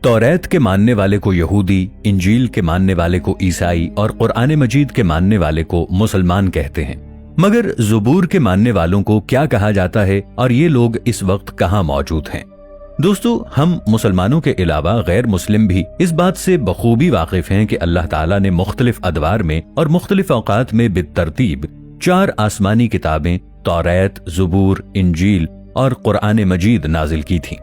तौरात के मानने वाले को यहूदी, इंजील के मानने वाले को ईसाई और कुरान मजीद के मानने वाले को मुसलमान कहते हैं। मगर ज़बूर के मानने वालों को क्या कहा जाता है और ये लोग इस वक्त कहाँ मौजूद हैं? दोस्तों, हम मुसलमानों के अलावा गैर मुस्लिम भी इस बात से बखूबी वाकिफ हैं कि अल्लाह ताला ने मुख्तलिफ अदवार में और मुख्तलिफ औकात में बितरतीब 4 आसमानी किताबें तौरात, ज़बूर, इंजील और कुरान मजीद नाजिल की थीं।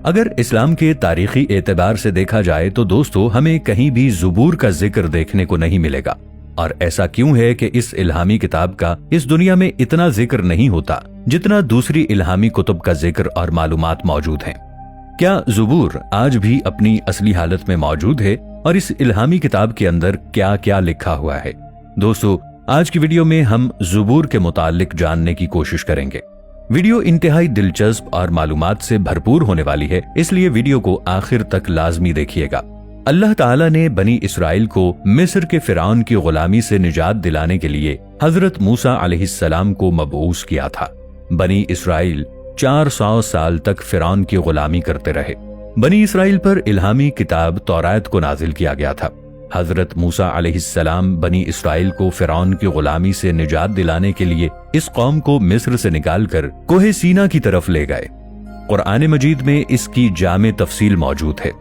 अगर इस्लाम के तारीखी एतबार से देखा जाए तो दोस्तों, हमें कहीं भी ज़बूर का जिक्र देखने को नहीं मिलेगा। और ऐसा क्यों है कि इस इल्हामी किताब का इस दुनिया में इतना जिक्र नहीं होता जितना दूसरी इल्हामी कुतुब का जिक्र और मालूमात मौजूद हैं? क्या ज़बूर आज भी अपनी असली हालत में मौजूद है और इस इल्हामी किताब के अंदर क्या क्या लिखा हुआ है? दोस्तों, आज की वीडियो में हम ज़बूर के मुतालिक जानने की कोशिश करेंगे। वीडियो इंतहाई दिलचस्प और मालूमात से भरपूर होने वाली है, इसलिए वीडियो को आखिर तक लाजमी देखिएगा। अल्लाह ताला ने बनी इसराइल को मिस्र के फिरौन की गुलामी से निजात दिलाने के लिए हजरत मूसा अलैहिस्सलाम को मबऊस किया था। बनी इसराइल 400 साल तक फिरौन की गुलामी करते रहे। बनी इसराइल पर इल्हामी किताब तौरात को नाजिल किया गया था। हजरत मूसा अलैहिस्सलाम बनी इसराइल को फिरौन की गुलामी से निजात दिलाने के लिए इस कौम को मिस्र से निकालकर कोहे सीना की तरफ ले गए। कुरान मजीद में इसकी जामे तफसील मौजूद है।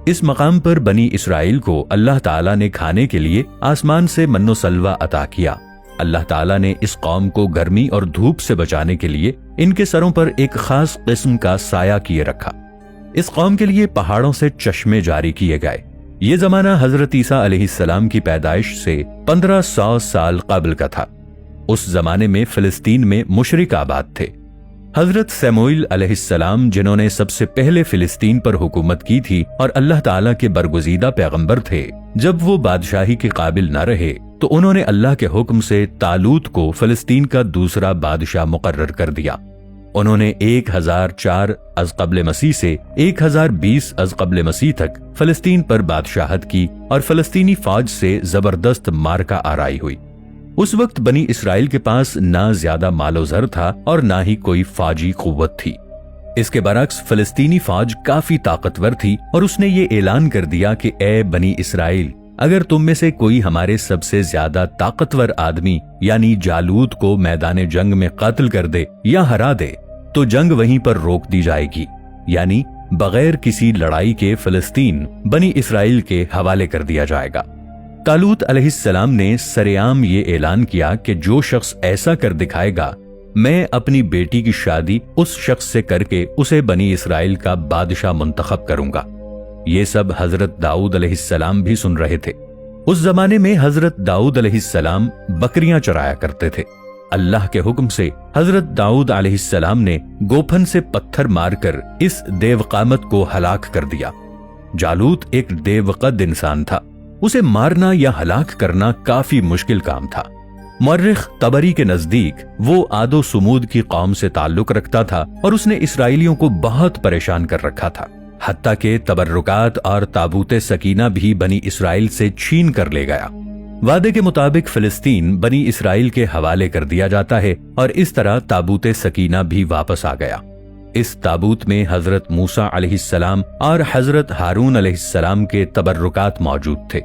इस मकाम पर बनी इसराइल को अल्लाह ताला ने खाने के लिए आसमान से मन्नो सलवा अता किया। अल्लाह ताला ने इस कौम को गर्मी और धूप से बचाने के लिए इनके सरों पर एक खास किस्म का साया किए रखा। इस कौम के लिए पहाड़ों से चश्मे जारी किए गए। ये जमाना हजरत ईसा अलैहिस्सलाम की पैदाइश से 1500 साल कबल का था। उस जमाने में फिलिस्तीन में मुशरिक आबाद थे। हजरत सैमुएल अलैहिस्सलाम, जिन्होंने सबसे पहले फिलिस्तीन पर हुकूमत की थी और अल्लाह ताला के बरगुज़ीदा पैगंबर थे, जब वो बादशाही के काबिल न रहे तो उन्होंने अल्लाह के हुक्म से तालूत को फिलिस्तीन का दूसरा बादशाह मुकर्रर कर दिया। उन्होंने 1004 अज़ क़ब्ल मसीह से 1020 अज़ क़ब्ल मसीह तक फिलिस्तीन पर बादशाहत की और फिलिस्तीनी फौज से जबरदस्त मार्का आराई हुई। उस वक्त बनी इसराइल के पास ना ज्यादा मालो ज़र था और ना ही कोई फौजी कुव्वत थी। इसके बरक्स फिलिस्तीनी फौज काफी ताकतवर थी और उसने ये ऐलान कर दिया कि ए बनी इसराइल, अगर तुम में से कोई हमारे सबसे ज्यादा ताकतवर आदमी यानी जालूत को मैदान जंग में कत्ल कर दे या हरा दे तो जंग वहीं पर रोक दी जाएगी, यानी बगैर किसी लड़ाई के फिलिस्तीन बनी इसराइल के हवाले कर दिया जाएगा। तालूत अलैहिस्सलाम ने सरेआम ये ऐलान किया कि जो शख्स ऐसा कर दिखाएगा, मैं अपनी बेटी की शादी उस शख्स से करके उसे बनी इसराइल का बादशाह मुंतखब करूंगा। ये सब हजरत दाऊद अलैहिस्सलाम भी सुन रहे थे। उस जमाने में हजरत दाऊद अलैहिस्सलाम बकरियां चराया करते थे। अल्लाह के हुक्म से हजरत दाऊद अलैहिस्सलाम ने गोफन से पत्थर मारकर इस देवकामत को हलाक कर दिया। जालूत एक देवकद इंसान था। उसे मारना या हलाक करना काफी मुश्किल काम था। मुअर्रिख तबरी के नजदीक वो आदो सुमूद की कौम से ताल्लुक रखता था और उसने इसराइलियों को बहुत परेशान कर रखा था। हत्ता के तबर्रुकात और ताबूते सकीना भी बनी इसराइल से छीन कर ले गया। वादे के मुताबिक फिलिस्तीन बनी इसराइल के हवाले कर दिया जाता है और इस तरह ताबूते सकीना भी वापस आ गया। इस ताबूत में हजरत मूसा अलैहिस्सलाम और हजरत हारून अलैहिस्सलाम के तबर्रुकात मौजूद थे।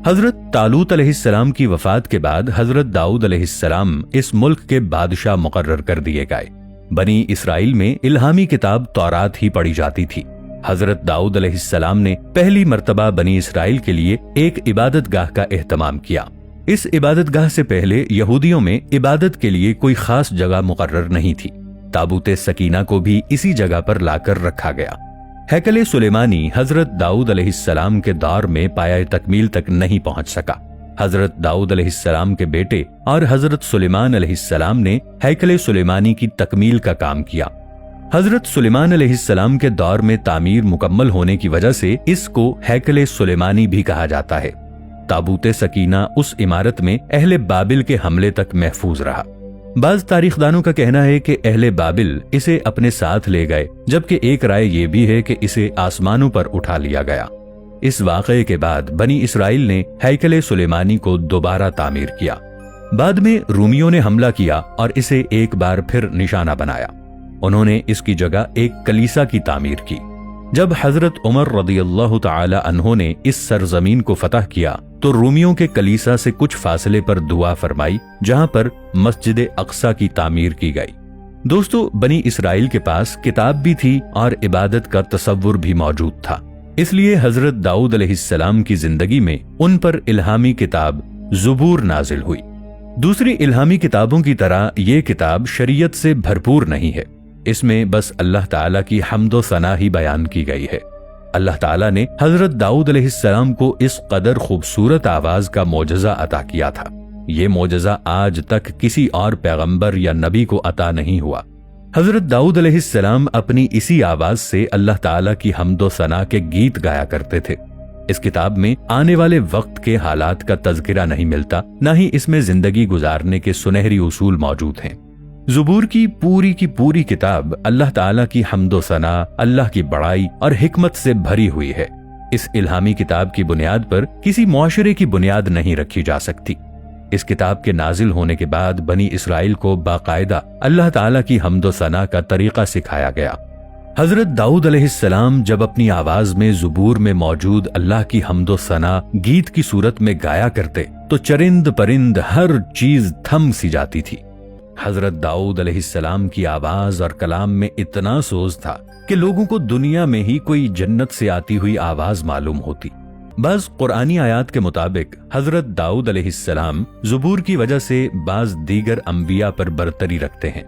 हजरत तालूत अलैहिस्सलाम की वफात के बाद हजरत दाऊद अलैहिस्सलाम इस मुल्क के बादशाह मुकर्रर कर दिए गए। बनी इसराइल में इल्हामी किताब तौरात ही पढ़ी जाती थी। हजरत दाऊद अलैहिस्सलाम ने पहली मर्तबा बनी इसराइल के लिए एक इबादत गाह का एहतमाम किया। इस इबादत गाह से पहले यहूदियों में इबादत के लिए कोई खास जगह मुकर्रर नहीं थी। ताबूते सकीना को भी इसी जगह पर लाकर रखा गया। हैकले सुलेमानी हजरत दाऊद अलैहिस्सलाम के दौर में पाया तकमील तक नहीं पहुंच सका। हजरत दाऊद अलैहिस्सलाम के बेटे और हजरत सुलेमान अलैहिस्सलाम ने हैकले सुलेमानी की तकमील का काम किया। हजरत सुलेमान अलैहिस्सलाम के दौर में तामीर मुकम्मल होने की वजह से इसको हैकले सुलेमानी भी कहा जाता है। ताबूते सकीना उस इमारत में अहले बाबिल के हमले तक महफूज रहा। बाज तारीखदानों का कहना है कि अहले बाबिल इसे अपने साथ ले गए, जबकि एक राय ये भी है कि इसे आसमानों पर उठा लिया गया। इस वाक़े के बाद बनी इसराइल ने हैकले सुलेमानी को दोबारा तामीर किया। बाद में रूमियों ने हमला किया और इसे एक बार फिर निशाना बनाया। उन्होंने इसकी जगह एक कलीसा की तामीर की। जब हजरत उमर रदियल्लाहु ताला अन्हो ने इस सरजमीन को फतह किया तो रूमियों के कलीसा से कुछ फासले पर दुआ फरमाई, जहां पर मस्जिद अक्सा की तामीर की गई। दोस्तों, बनी इसराइल के पास किताब भी थी और इबादत का तसव्वुर भी मौजूद था, इसलिए हजरत दाऊद अलैहिस्सलाम की जिंदगी में उन पर इल्हामी किताब ज़ुबूर नाजिल हुई। दूसरी इल्हामी किताबों की तरह ये किताब शरीयत से भरपूर नहीं है। इसमें बस अल्लाह ताला की हम्दो सना ही बयान की गई है। अल्लाह ताला ने हजरत दाऊद अलैहिस्सलाम को इस कदर खूबसूरत आवाज का मोजज़ा अता किया था। ये मोजज़ा आज तक किसी और पैगंबर या नबी को अता नहीं हुआ। हजरत दाऊद अलैहिस्सलाम अपनी इसी आवाज से अल्लाह ताला की हम्दो सना के गीत गाया करते थे। इस किताब में आने वाले वक्त के हालात का तज़किरा नहीं मिलता, न ही इसमें जिंदगी गुजारने के सुनहरी उसूल मौजूद हैं। ज़ुबूर की पूरी किताब अल्लाह ताला की हम्दो सना, अल्लाह की बड़ाई और हिकमत से भरी हुई है। इस इल्हामी किताब की बुनियाद पर किसी मुआशरे की बुनियाद नहीं रखी जा सकती। इस किताब के नाजिल होने के बाद बनी इसराइल को बाकायदा अल्लाह ताला की हम्दो सना का तरीका सिखाया गया। हजरत दाऊद अलैहिस्सलाम जब अपनी आवाज में ज़ुबूर में मौजूद अल्लाह की हम्दो सना गीत की सूरत में गाया करते तो चरिंद परिंद हर चीज थम सी जाती थी। हजरत दाऊद अलैहिस्सलाम की आवाज और कलाम में इतना सोज था कि लोगों को दुनिया में ही कोई जन्नत से आती हुई आवाज मालूम होती। बाज कुरानी आयात के मुताबिक हजरत दाऊद अलैहिस्सलाम ज़ुबूर की वजह से बाज दीगर अंबिया पर बरतरी रखते हैं।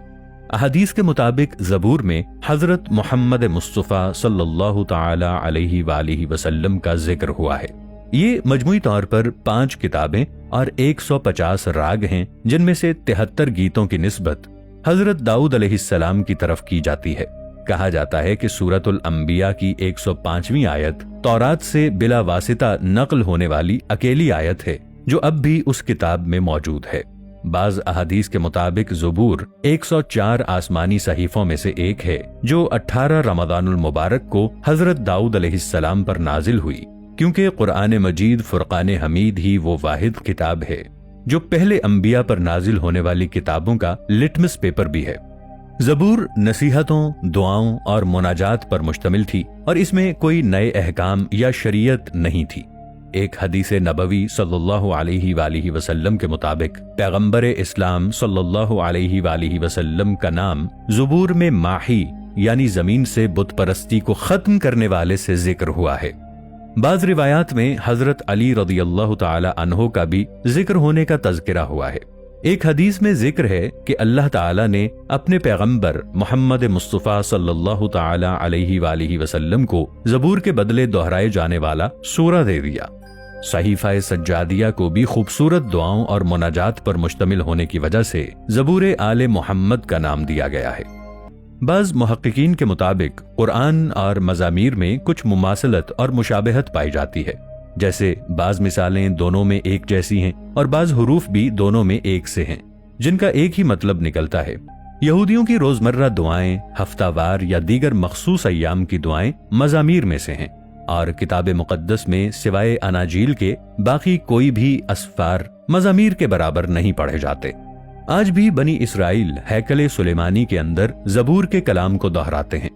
अहदीस के मुताबिक ज़बूर में हजरत मोहम्मद मुस्तफ़ा सल्लल्लाहु ताला अलैहि वालिहि वसल्लम का जिक्र हुआ है। ये मजमूई तौर पर 5 किताबें और 150 राग हैं, जिनमें से 73 गीतों की निस्बत हजरत दाऊद अलैहिस्सलाम की तरफ की जाती है। कहा जाता है कि सूरतुल अंबिया की 105वीं आयत तौरात से बिला वासिता नकल होने वाली अकेली आयत है जो अब भी उस किताब में मौजूद है। बाज अहादीस के मुताबिक ज़ुबूर 104 आसमानी सहीफों में से एक है जो 18 रमज़ानुल मुबारक को हजरत दाऊद अलैहिस्सलाम पर नाजिल हुई, क्योंकि कुरान मजीद फुरकान हमीद ही वो वाहिद किताब है जो पहले अंबिया पर नाजिल होने वाली किताबों का लिटमस पेपर भी है। ज़बूर नसीहतों, दुआओं और मुनाजात पर मुश्तमिल थी और इसमें कोई नए अहकाम या शरीयत नहीं थी। एक हदीस नबवी सल्लल्लाहु अलैहि वालिहि वसल्लम के मुताबिक पैगंबर इस्लाम सल्लल्लाहु अलैहि वालिहि वसल्लम का नाम ज़ुबूर में माही यानी जमीन से बुत परस्ती को खत्म करने वाले से जिक्र हुआ है। बाज रिवायात में हजरत अली रदियल्लाहु ताला अन्हो का भी जिक्र होने का तज़किरा हुआ है। एक हदीस में जिक्र है कि अल्लाह ताला ने अपने पैगंबर मोहम्मद मुस्तफ़ा सल्लल्लाहु ताला अलैहि वालिहि वसल्लम को ज़बूर के बदले दोहराए जाने वाला सूरा दे दिया। सहीफा सज्जादिया को भी खूबसूरत दुआओं और मुनाजात पर मुश्तमिल होने की वजह से ज़बूर आले मोहम्मद का नाम दिया गया है। बाज़ मुहक्किकीन के मुताबिक कुरान और मज़ामीर में कुछ मुमासलत और मुशाबहत पाई जाती है, जैसे बाज़ मिसालें दोनों में एक जैसी हैं और बाज़ हुरूफ भी दोनों में एक से हैं, जिनका एक ही मतलब निकलता है। यहूदियों की रोजमर्रा दुआएं, हफ्तावार या दीगर मखसूस अय्याम की दुआएं मज़ामीर में से हैं और किताब मुक़द्दस में सिवाय अनाजील के बाकी कोई भी अस्फार मज़ामीर के बराबर नहीं पढ़े जाते। आज भी बनी इसराइल हैकले सुलेमानी के अंदर ज़बूर के कलाम को दोहराते हैं।